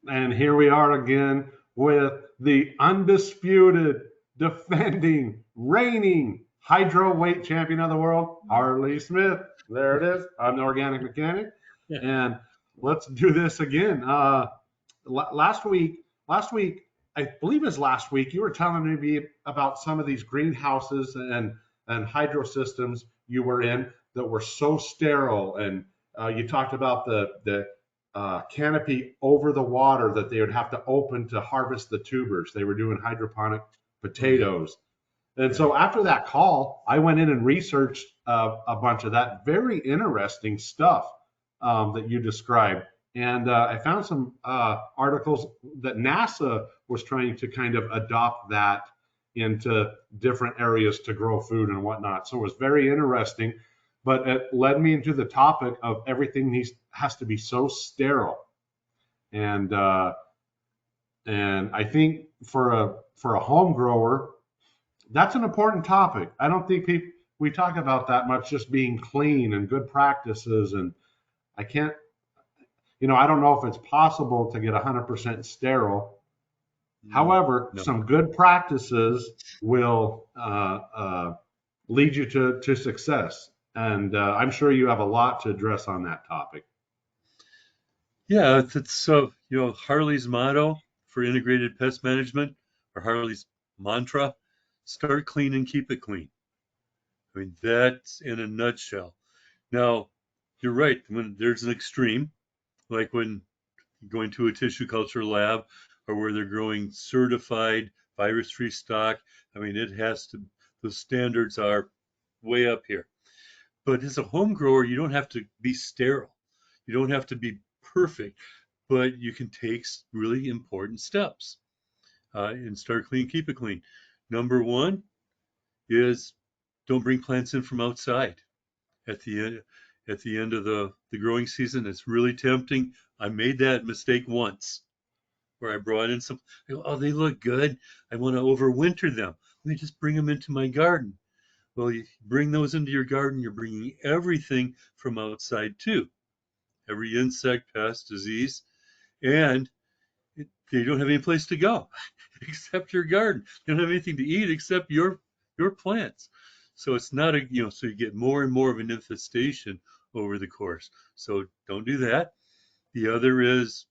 And here we are again with the undisputed, defending, reigning hydro weight champion of the world, Harley Smith. There it is. I'm the organic mechanic. And let's do this again. Last week, I believe it was last week, you were telling me about some of these greenhouses and hydro systems you were in that were so sterile. And you talked about the canopy over the water that they would have to open to harvest the tubers. They were doing hydroponic Oh yeah, potatoes. And yeah. so after that call, I went in and researched a bunch of that very interesting stuff that you described. And I found some articles that NASA was trying to kind of adopt that into different areas to grow food and whatnot. So it was very interesting. But it led me into the topic of everything has to be so sterile. And and I think for a home grower, that's an important topic. I don't think we talk about that much, just being clean and good practices. And I can't, I don't know if it's possible to get 100% sterile. Mm, However, no. some good practices will lead you to success. And I'm sure you have a lot to address on that topic. Yeah, it's so Harley's motto for integrated pest management, or Harley's mantra: start clean and keep it clean. I mean, that's in a nutshell. Now, you're right. When there's an extreme, like when going to a tissue culture lab or where they're growing certified virus-free stock, I mean, the standards are way up here. But as a home grower, you don't have to be sterile. You don't have to be perfect, but you can take really important steps and start clean, keep it clean. Number one is don't bring plants in from outside at the end of the growing season. It's really tempting. I made that mistake once where I brought in some. Oh, they look good. I want to overwinter them. Let me just bring them into my garden. Well, you bring those into your garden, you're bringing everything from outside too. Every insect, pest, disease, and they don't have any place to go except your garden. They don't have anything to eat except your plants. So it's not so you get more and more of an infestation over the course. So don't do that. The other is,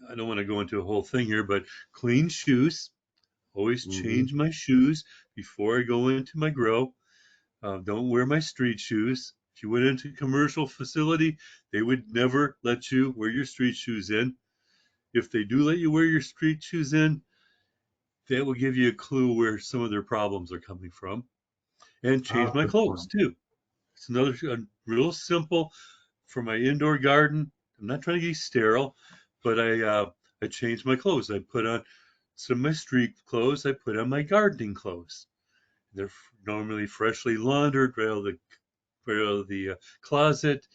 I don't want to go into a whole thing here, but clean shoes. Always Hmm. change my shoes before I go into my grow. Don't wear my street shoes. If you went into a commercial facility, they would never let you wear your street shoes in. If they do let you wear your street shoes in, that will give you a clue where some of their problems are coming from. And change Oh, my good clothes point. too. It's another real simple for my indoor garden. I'm not trying to get sterile, but I change my clothes. I put on some of my street clothes. I put on my gardening clothes. They're normally freshly laundered right out of the closet.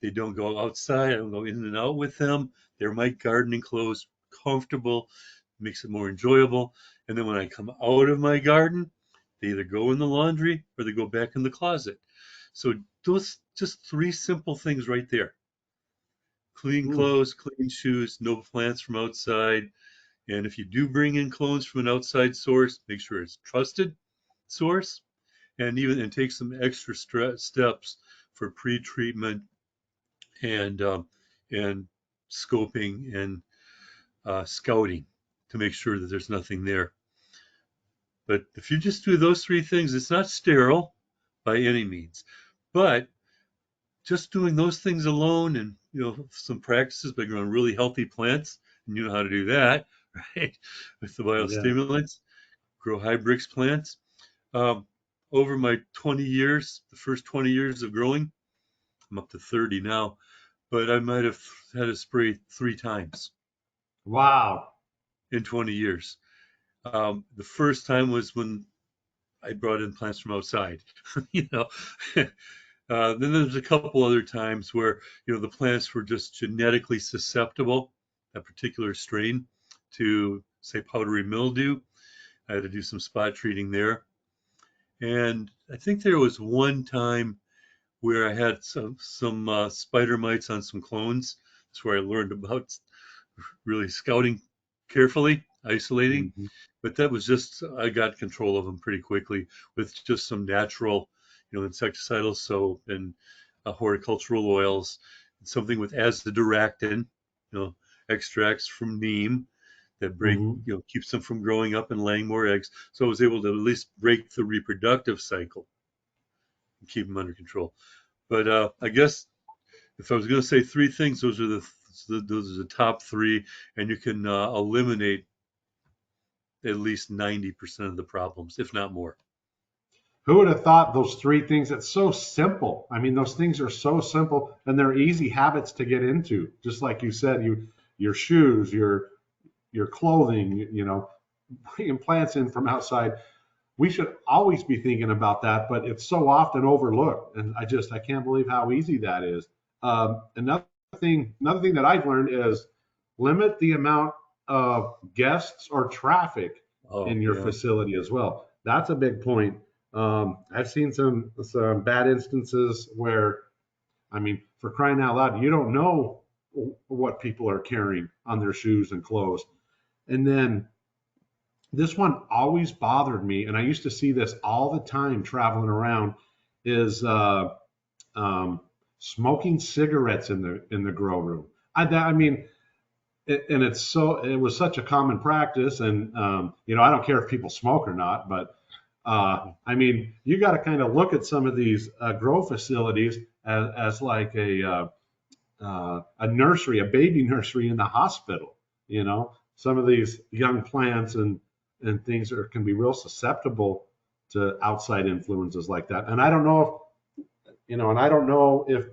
They don't go outside. I don't go in and out with them. They're my gardening clothes, comfortable, makes it more enjoyable. And then when I come out of my garden, they either go in the laundry or they go back in the closet. So those just three simple things right there. Clean Hmm. clothes, clean shoes, no plants from outside. And if you do bring in clones from an outside source, make sure it's trusted source, and take some extra steps for pre-treatment and scoping and scouting to make sure that there's nothing there. But if you just do those three things, it's not sterile by any means. But just doing those things alone, and some practices by growing really healthy plants, and you know how to do that, right? With the Yeah. biostimulants, grow high brix plants. Um, Over my 20 years, the first 20 years of growing, I'm up to 30 now, but I might have had a spray 3 times Wow. in 20 years. The first time was when I brought in plants from outside, you know. Then there's a couple other times where the plants were just genetically susceptible, a particular strain, to say powdery mildew. I had to do some spot treating there, and I think there was one time where I had some spider mites on some clones. That's where I learned about really scouting carefully, isolating. Mhm. But that was just, I got control of them pretty quickly with just some natural, insecticidal soap and horticultural oils, and something with azadirachtin, extracts from neem that Mhm. keeps them from growing up and laying more eggs. So I was able to at least break the reproductive cycle and keep them under control. But I guess if I was going to say three things, those are the top three, and you can eliminate at least 90% of the problems, if not more. Who would have thought those three things? It's so simple. I mean, those things are so simple and they're easy habits to get into. Just like you said, your shoes, your clothing, bringing plants in from outside. We should always be thinking about that, but it's so often overlooked. And I can't believe how easy that is. Another thing that I've learned is limit the amount of guests or traffic Oh, in your yeah. facility as well. That's a big point. I've seen some bad instances where, I mean, for crying out loud, you don't know what people are carrying on their shoes and clothes. And then this one always bothered me, and I used to see this all the time traveling around, is um, smoking cigarettes in the grow room. I mean, and it was such a common practice, and I don't care if people smoke or not, but I mean, you got to kind of look at some of these grow facilities as like a nursery, a baby nursery in the hospital. Some of these young plants and things can be real susceptible to outside influences like that. And I don't know if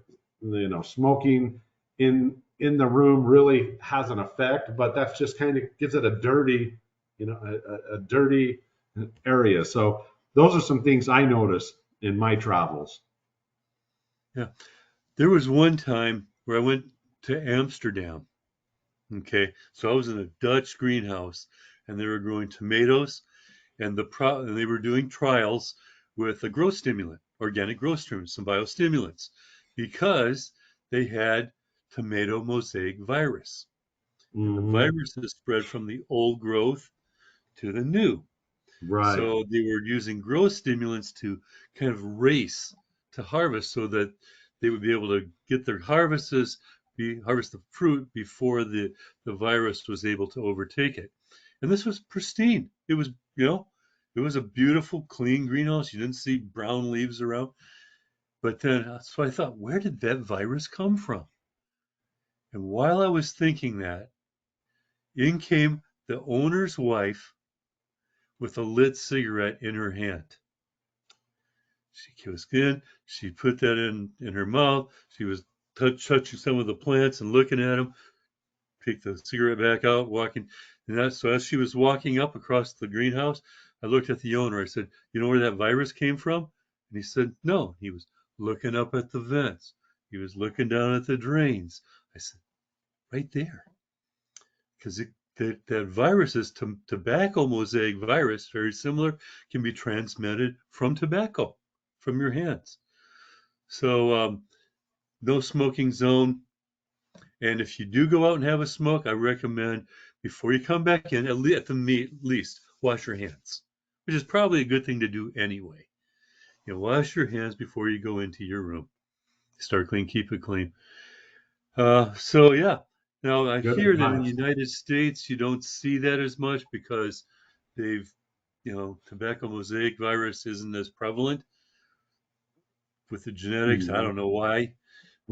smoking in the room really has an effect, but that's just kind of gives it a dirty, a dirty area. So those are some things I noticed in my travels. Yeah. There was one time where I went to Amsterdam. Okay. So I was in a Dutch greenhouse and they were growing tomatoes and they were doing trials with a growth stimulant, organic growth stimulants, some biostimulants, because they had tomato mosaic virus. And the Hmm. virus is spread from the old growth to the new. Right. So they were using growth stimulants to kind of race to harvest so that they would be able to get their harvest the fruit before the virus was able to overtake it. And this was pristine. It was a beautiful, clean greenhouse. You didn't see brown leaves around. But then, so I thought, where did that virus come from? And while I was thinking that, in came the owner's wife with a lit cigarette in her hand. She was in. She put that in her mouth. She was touching some of the plants and looking at them. Picked the cigarette back out, walking. So as she was walking up across the greenhouse, I looked at the owner. I said, "You know where that virus came from?" And he said, "No." He was looking up at the vents. He was looking down at the drains. I said, "Right there," because that virus is tobacco mosaic virus, very similar, can be transmitted from tobacco, from your hands. So no smoking zone. And if you do go out and have a smoke, I recommend before you come back in, at the least, wash your hands, which is probably a good thing to do anyway. Wash your hands before you go into your room. Start clean, keep it clean. So yeah. Now I Good hear that in the advice. United States you don't see that as much because they've, tobacco mosaic virus isn't as prevalent with the genetics. I Hmm. don't know why,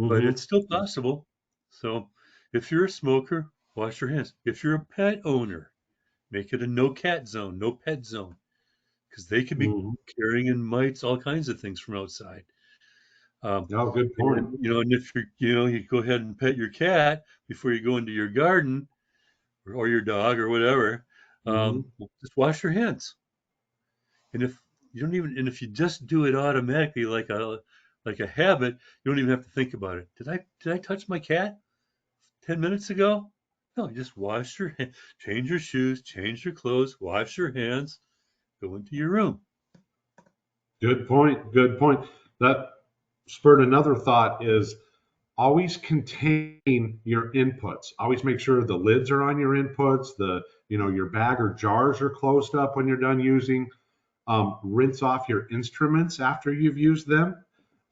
but it's Hmm. still possible. So if you're a smoker, wash your hands. If you're a pet owner, make it a no cat zone, no pet zone, because they could be Hmm. carrying in mites, all kinds of things from outside. Um, Oh, good point. and if you go ahead and pet your cat before you go into your garden or your dog or whatever, Hmm. just wash your hands. And if you just do it automatically like a habit, you don't even have to think about it. Did I touch my cat 10 minutes ago? No, you just change your shoes, change your clothes, wash your hands, go into your room. Good point. Good point. That spurred another thought is always contain your inputs. Always make sure the lids are on your inputs. Your bag or jars are closed up when you're done using. Rinse off your instruments after you've used them.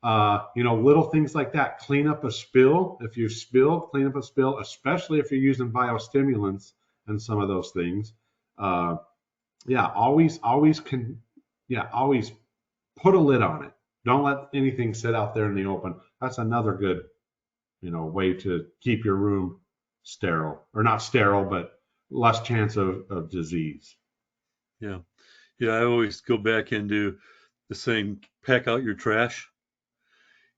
Little things like that. Clean up a spill. If you spilled, clean up a spill, especially if you're using biostimulants and some of those things. Uh, yeah, always put a lid on it. Don't let anything sit out there in the open. That's another good, way to keep your room sterile, or not sterile, but less chance of disease. Yeah. Yeah. I always go back into the saying, pack out your trash.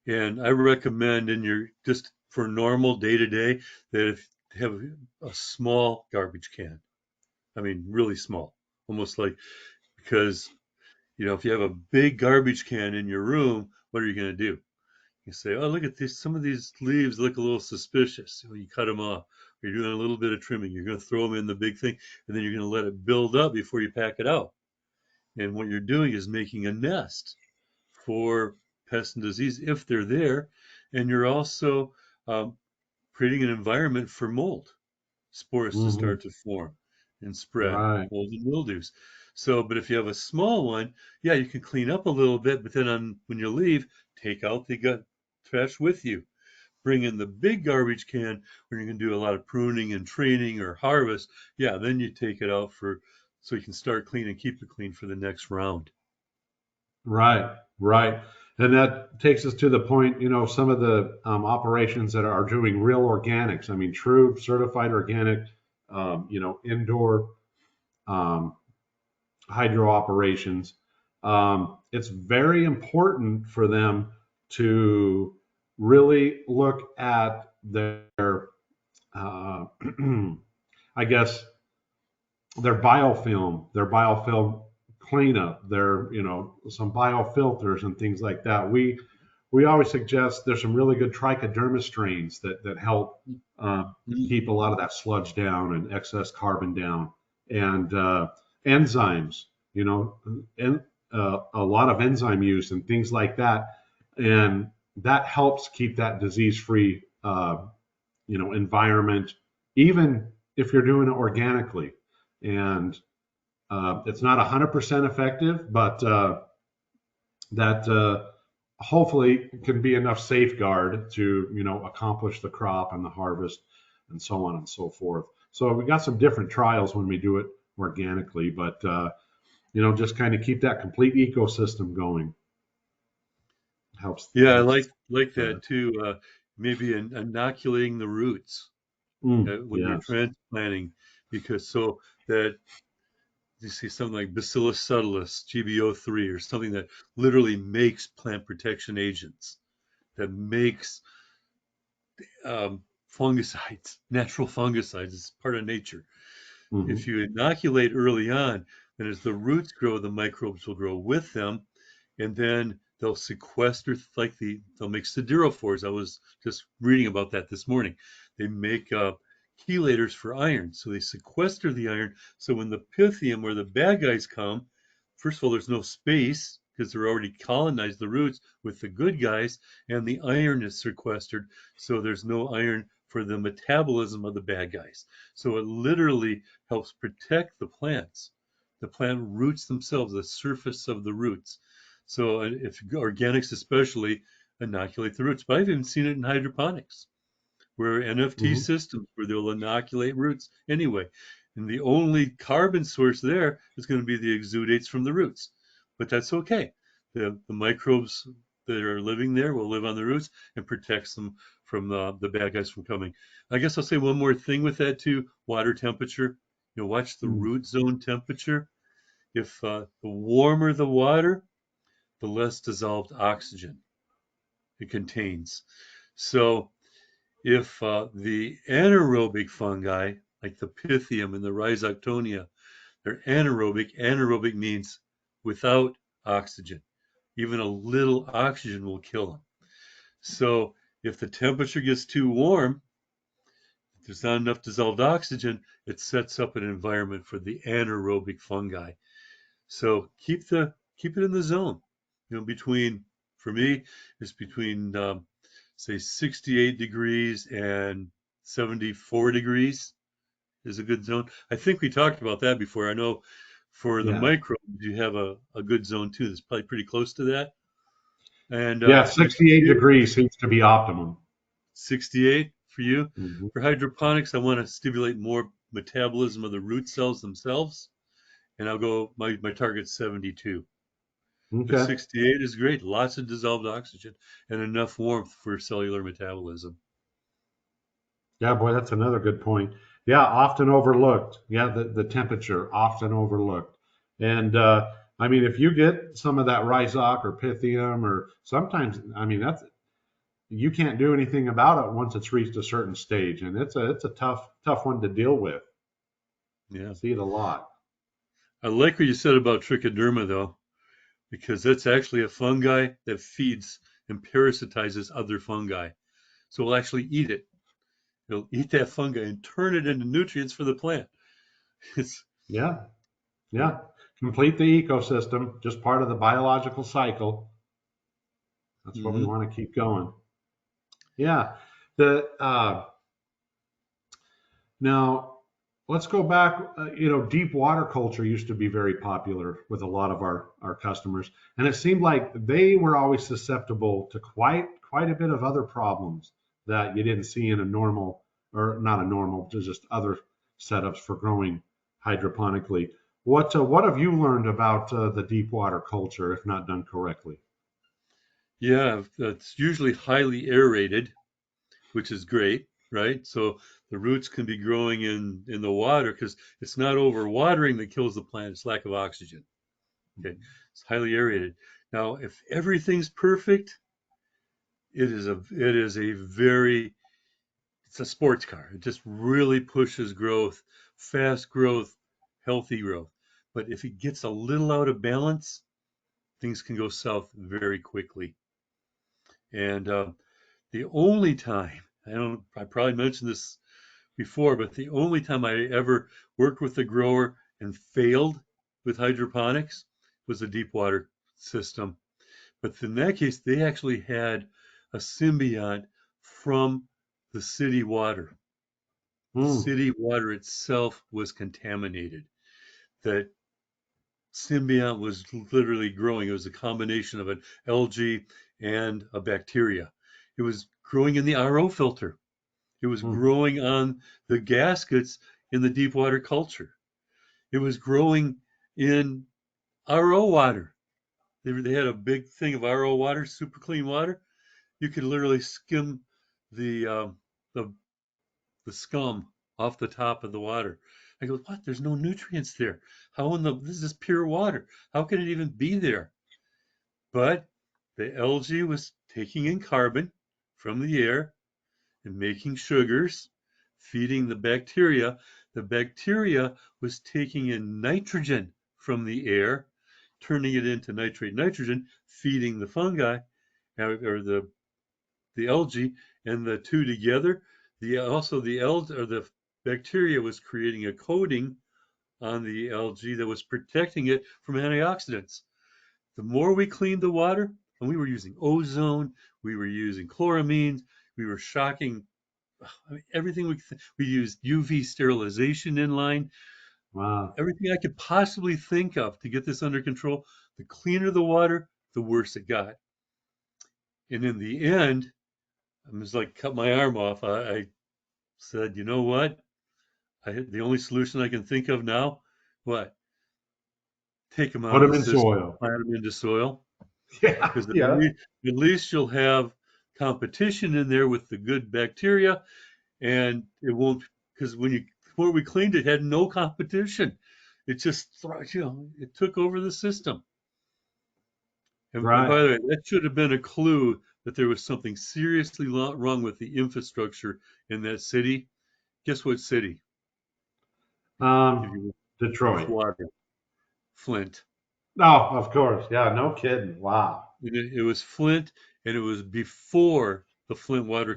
And I recommend in your, just for normal day to day, that if you have a small garbage can, I mean, really small, almost like, because, if you have a big garbage can in your room, what are you going to do? You say, oh, look at this. Some of these leaves look a little suspicious. So you cut them off. You're doing a little bit of trimming. You're going to throw them in the big thing, and then you're going to let it build up before you pack it out. And what you're doing is making a nest for pests and disease if they're there. And you're also um, creating an environment for mold spores to Hmm. start to form and spread, Right. mold and mildews. So, but if you have a small one, yeah, you can clean up a little bit, but then when you leave, take out the gut trash with you. Bring in the big garbage can where you can do a lot of pruning and training or harvest. Yeah, then you take it out so you can start clean and keep it clean for the next round. Right. Right. And that takes us to the point, some of the operations that are doing real organics. I mean, true certified organic, indoor um, hydro operations. It's very important for them to really look at their, uh, I guess, their biofilm cleanup, some biofilters and things like that. We always suggest there's some really good trichoderma strains that help uh, Mm. keep a lot of that sludge down and excess carbon down, and enzymes, and a lot of enzyme use and things like that, and that helps keep that disease-free, environment, even if you're doing it organically. And it's not 100% effective, but that hopefully can be enough safeguard to accomplish the crop and the harvest and so on and so forth. So we got some different trials when we do it organically, but just kind of keep that complete ecosystem going. Helps Yeah, I helps. like Uh, that too. Maybe inoculating the roots when you're yes. transplanting, because so that you see something like Bacillus subtilis, GBO3, or something that literally makes plant protection agents, that makes fungicides, natural fungicides. It's part of nature. Hmm. If you inoculate early on, then as the roots grow, the microbes will grow with them, and then they'll sequester, like they'll make siderophores. I was just reading about that this morning. They make chelators for iron, so they sequester the iron. So when the pythium or the bad guys come, first of all, there's no space because they're already colonized the roots with the good guys, and the iron is sequestered, so there's no iron for the metabolism of the bad guys. So it literally helps protect the plants, the plant roots themselves, the surface of the roots. So if organics especially inoculate the roots, but I've even seen it in hydroponics, where NFT Hmm. systems where they'll inoculate roots anyway. And the only carbon source there is going to be the exudates from the roots. But that's okay. The microbes that are living there will live on the roots and protects them from the bad guys from coming. I guess I'll say one more thing with that too, water temperature. Watch the root zone temperature. If the warmer the water, the less dissolved oxygen it contains. So if the anaerobic fungi, like the Pythium and the Rhizoctonia, they're anaerobic, anaerobic means without oxygen. Even a little oxygen will kill them. So if the temperature gets too warm, if there's not enough dissolved oxygen, it sets up an environment for the anaerobic fungi. So keep it in the zone. Between, for me, it's between say 68 degrees and 74 degrees is a good zone. I think we talked about that before. I know for the Yeah. microbes, you have a good zone too. That's probably pretty close to that. And Yeah, for the 68 degrees seems to be optimum. 68 for you. Hmm. For hydroponics, I want to stimulate more metabolism of the root cells themselves. And I'll go, my target's 72. But Okay. 68 is great. Lots of dissolved oxygen and enough warmth for cellular metabolism. Yeah, boy, that's another good point. Yeah, often overlooked. Yeah, the temperature often overlooked. And I mean, if you get some of that rhizoc or pythium, or sometimes, I mean, that's you can't do anything about it once it's reached a certain stage, and it's a tough one to deal with. Yeah. See it a lot. I like what you said about trichoderma, though, because that's actually a fungi that feeds and parasitizes other fungi. So we'll actually eat it. It'll eat that fungi and turn it into nutrients for the plant. It's, Yeah, yeah. yeah. Complete the ecosystem, just part of the biological cycle. That's what we Hmm. want to keep going. Yeah. The Now, let's go back. Deep water culture used to be very popular with a lot of our customers, and it seemed like they were always susceptible to quite a bit of other problems that you didn't see in a normal, or not a normal, just other setups for growing hydroponically. What have you learned about the deep water culture if not done correctly? Yeah, it's usually highly aerated, which is great, right? So the roots can be growing in the water because it's not overwatering that kills the plant, it's lack of oxygen. Okay. It's highly aerated. Now, if everything's perfect, it is a very it's a sports car. It just really pushes growth, fast growth, healthy growth. But if it gets a little out of balance, things can go south very quickly. And the only time I probably mentioned this before, but the only time I ever worked with a grower and failed with hydroponics was a deep water system. But in that case, they actually had a symbiont from the city water. The Hmm. city water itself was contaminated. That symbiont was literally growing. It was a combination of an algae and a bacteria. It was growing in the RO filter. It was Hmm. growing on the gaskets in the deep water culture. It was growing in RO water. They had a big thing of RO water, super clean water. You could literally skim the the the scum off the top of the water. I go, what? There's no nutrients there. How in the this is pure water. How could it even be there? But the algae was taking in carbon from the air and making sugars, feeding the bacteria. The bacteria was taking in nitrogen from the air, turning it into nitrate nitrogen, feeding the fungi or the algae, and the two together. The algae or the bacteria was creating a coating on the algae that was protecting it from antioxidants. The more we cleaned the water, and we were using ozone, we were using chloramines, we were shocking. I mean, everything we used UV sterilization in line, Wow. everything I could possibly think of to get this under control. The cleaner the water, the worse it got. And in the end, I was like, cut my arm off. I said, you know what? The only solution I can think of now, what? Take them Put out of them the in system, soil. plant them into soil, Yeah. because Yeah. at least you'll have competition in there with the good bacteria, and it won't because where we cleaned it had no competition. It just it took over the system. And Right. by the way, that should have been a clue that there was something seriously wrong with the infrastructure in that city. Guess what city? Give Um, you with Detroit. water, Flint. No, of course. Yeah, no kidding. Wow. It was Flint, and it was before the Flint water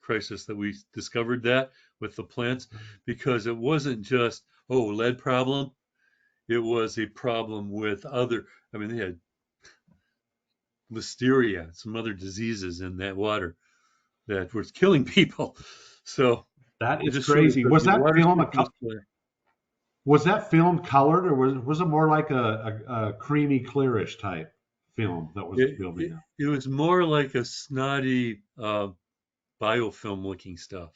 crisis that we discovered that with the plants, because it wasn't just lead problem. It was a problem with other. I mean, they had listeria, some other diseases in that water. that was killing people. So That it is just shows crazy. that the water system is clear. Was that film colored, or was it more like a creamy, clearish type film that was building up? It was more like a snotty biofilm looking stuff,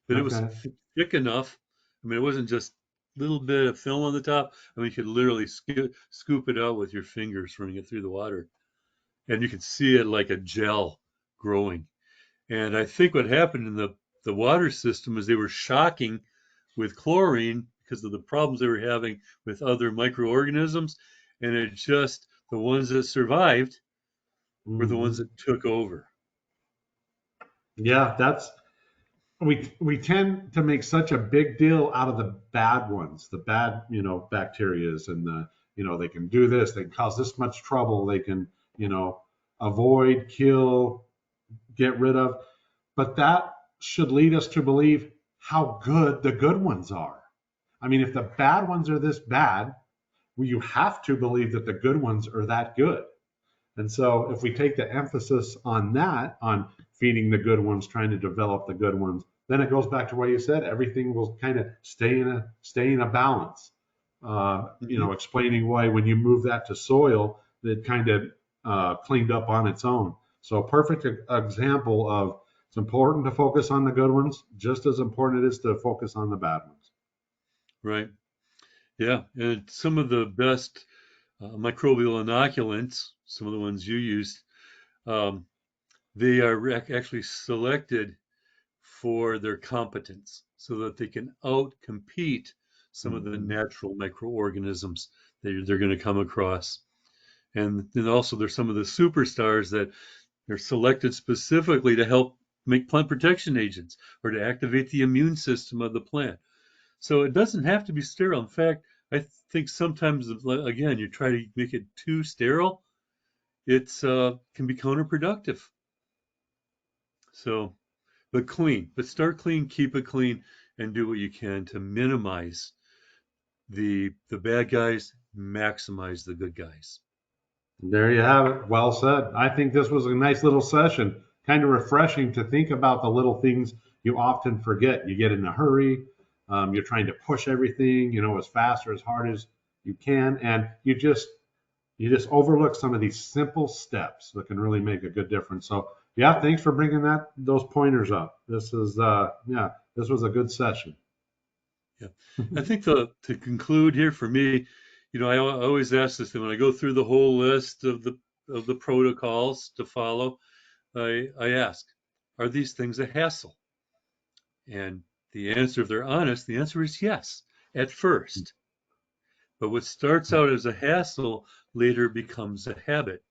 but it was Okay. thick enough. I mean, it wasn't just a little bit of film on the top. I mean, you could literally scoop it out with your fingers running it through the water, and you could see it like a gel growing. And I think what happened in the water system is they were shocking with chlorine because of the problems they were having with other microorganisms, and it just the ones that survived were the ones Hmm. that took over. Yeah, that's we tend to make such a big deal out of the bad ones, the bad, bacterias, and they can do this, they can cause this much trouble, they can, you know, avoid, kill, get rid of. But that should lead us to believe how good the good ones are. I mean, if the bad ones are this bad, well, you have to believe that the good ones are that good. And so if we take the emphasis on that, on feeding the good ones, trying to develop the good ones, then it goes back to what you said. Everything will kind of stay in a balance. Mhm. Explaining why when you move that to soil, it kind of cleaned up on its own. So a perfect example of it's important to focus on the good ones, just as important it is to focus on the bad ones. Right. Yeah. And some of the best microbial inoculants, some of the ones you used, um, they are actually selected for their competence so that they can outcompete some of the Mhm. natural microorganisms that they're going to come across. And then also there's some of the superstars that they're selected specifically to help make plant protection agents or to activate the immune system of the plant. So it doesn't have to be sterile. In fact, I think sometimes, again, you try to make it too sterile, it's can be counterproductive. So, but clean, but start clean, keep it clean, and do what you can to minimize the bad guys, maximize the good guys. There you have it. Well said. I think this was a nice little session. Kind of refreshing to think about the little things you often forget. You get in a hurry. You're trying to push everything, as fast or as hard as you can, and you just overlook some of these simple steps that can really make a good difference. So, yeah, thanks for bringing those pointers up. This was a good session. Yeah, I think to conclude here for me, I always ask this, and when I go through the whole list of the protocols to follow, I ask, are these things a hassle? And the answer, if they're honest, the answer is yes at first. But what starts out as a hassle later becomes a habit.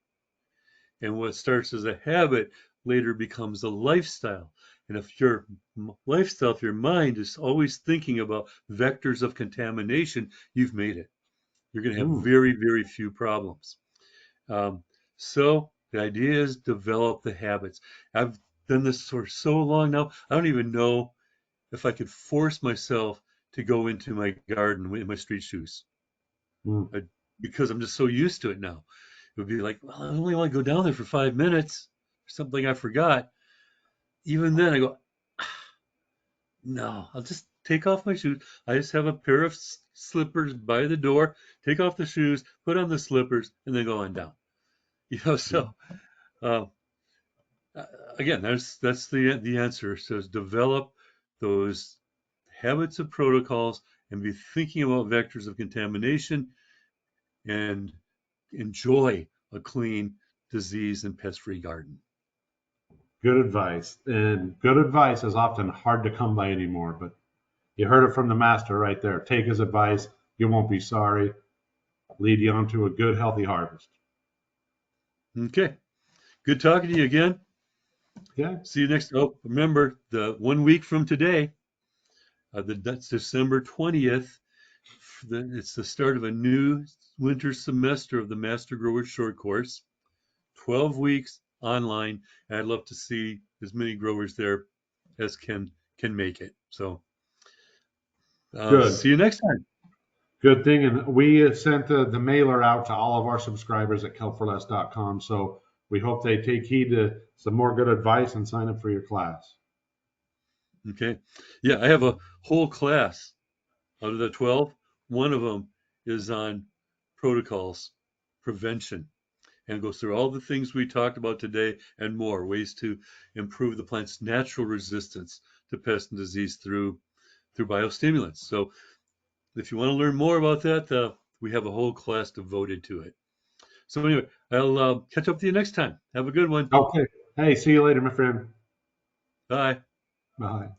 And what starts as a habit later becomes a lifestyle. And if your lifestyle, if your mind is always thinking about vectors of contamination, you've made it. You're going to have Mm. very, very few problems. Um, so the idea is develop the habits. I've done this for so long now, I don't even know if I could force myself to go into my garden with my street shoes. Mm. I, because I'm just so used to it now. It would be like, well, I only want to go down there for 5 minutes, something I forgot. Even then, I go, no, I'll just take off my shoes. I just have a pair of slippers by the door, take off the shoes, put on the slippers, and then go on down. Mm. So uh, again, that's the answer. So develop those habits of protocols and be thinking about vectors of contamination and enjoy a clean, disease and pest-free garden. Good advice. And good advice is often hard to come by anymore, but you heard it from the master right there. Take his advice. You won't be sorry. Lead you on to a good, healthy harvest. Okay, good talking to you again. Okay. See you next. Oh, remember the 1 week from today, that's December 20th. It's the start of a new winter semester of the Master Grower Short Course. 12 weeks online. And I'd love to see as many growers there as can make it. So Good. see you next time. Good thing. And we sent the mailer out to all of our subscribers at kelp4less.com. So we hope they take heed to some more good advice and sign up for your class. Okay. Yeah, I have a whole class out of the 12. One of them is on protocols, prevention, and goes through all the things we talked about today and more, ways to improve the plant's natural resistance to pest and disease through biostimulants. So if you want to learn more about that, we have a whole class devoted to it. So anyway, I'll catch up with you next time. Have a good one. Okay. Hey, see you later, my friend. Bye. Bye.